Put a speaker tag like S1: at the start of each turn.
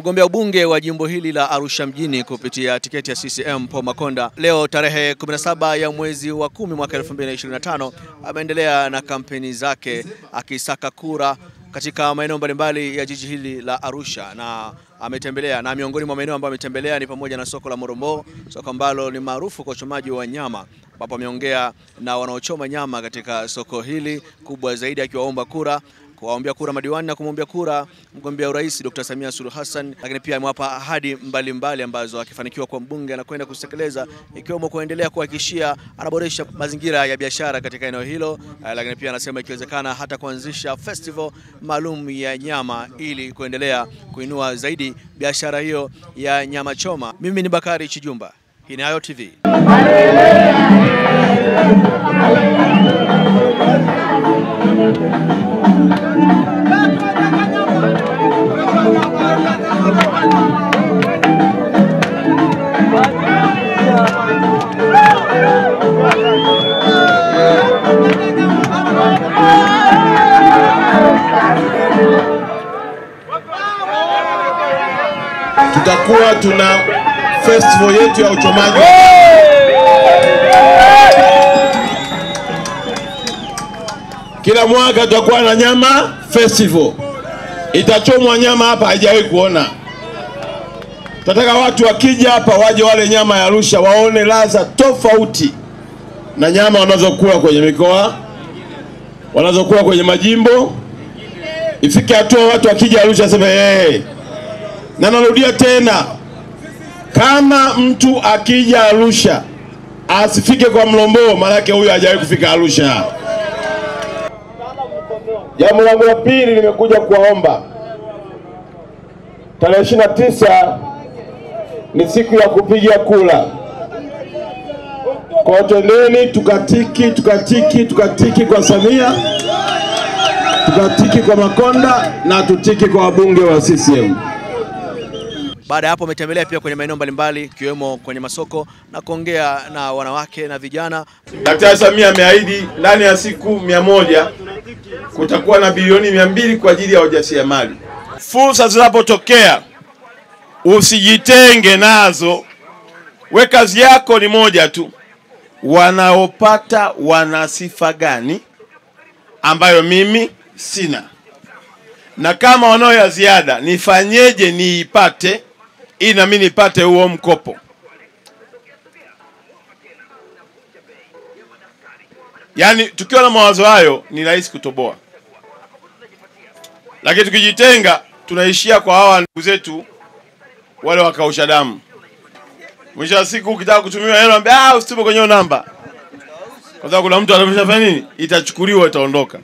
S1: Mgombea ubunge wa jimbo hili la Arusha mjini kupitia tiketi ya CCM Paul Makonda leo tarehe 17 ya mwezi wa 10 mwaka 2025 ameendelea na kampeni zake akisaka kura katika maeneo mbalimbali ya jiji hili la Arusha, na ametembelea, na miongoni mwa maeneo ambayo ametembelea ni pamoja na soko la Morombo, soko ambalo ni maarufu kwa uchomaji wa nyama, ambapo ameongea na wanaochoma nyama katika soko hili kubwa zaidi, akiwaomba kura, kuwaombea kura madiwani na kumwombea kura mgombea urais Dr. Samia Suluhu Hassan. Lakini pia amewapa ahadi mbalimbali ambazo akifanikiwa kwa mbunge anakwenda kutekeleza, ikiwemo kuendelea kuhakikishia anaboresha mazingira ya biashara katika eneo hilo. Lakini pia anasema ikiwezekana hata kuanzisha festival maalum ya nyama ili kuendelea kuinua zaidi biashara hiyo ya nyama choma. Mimi ni Bakari Chijumba, hii ni Ayo TV.
S2: Tutakuwa tuna festival yetu ya uchomaji. Kila mwaka tutakuwa na nyama festival. Itachomwa nyama hapa haijawahi kuona. Tunataka watu wakija hapa waje wale nyama ya Arusha waone ladha tofauti na nyama wanazokula kwenye mikoa, wanazokula kwenye majimbo. Ifike hatua watu wakija Arusha sema na narudia tena, kama mtu akija Arusha asifike kwa Mlombo, maana yake huyo hajawahi kufika Arusha. Jambo langu la pili, nimekuja kuwaomba, tarehe 29 ni siku ya kupiga kura. Kwa twendeni tukatiki kwa Samia, tukatiki kwa Makonda na tutiki kwa wabunge wa CCM.
S1: Baada ya hapo ametembelea pia kwenye maeneo mbalimbali ikiwemo kwenye masoko na kuongea na wanawake na vijana.
S2: Daktari Samia ameahidi ndani ya siku 100 kutakuwa na bilioni 200 kwa ajili ya wajasiriamali. Fursa zinapotokea usijitenge nazo. We kazi yako ni moja tu. Wanaopata wana sifa gani ambayo mimi sina? Na kama wanao ya ziada nifanyeje niipate ili na mimi nipate huo mkopo? Yaani tukiwa na mawazo hayo ni rahisi kutoboa. Lakini tukijitenga tunaishia kwa hawa ndugu zetu wale wakausha damu. Mwisho wa siku ukitaka kutumiwa hela ambia usitume kwenye namba. Kwa sababu kuna mtu anafanya nini? Itachukuliwa, itaondoka.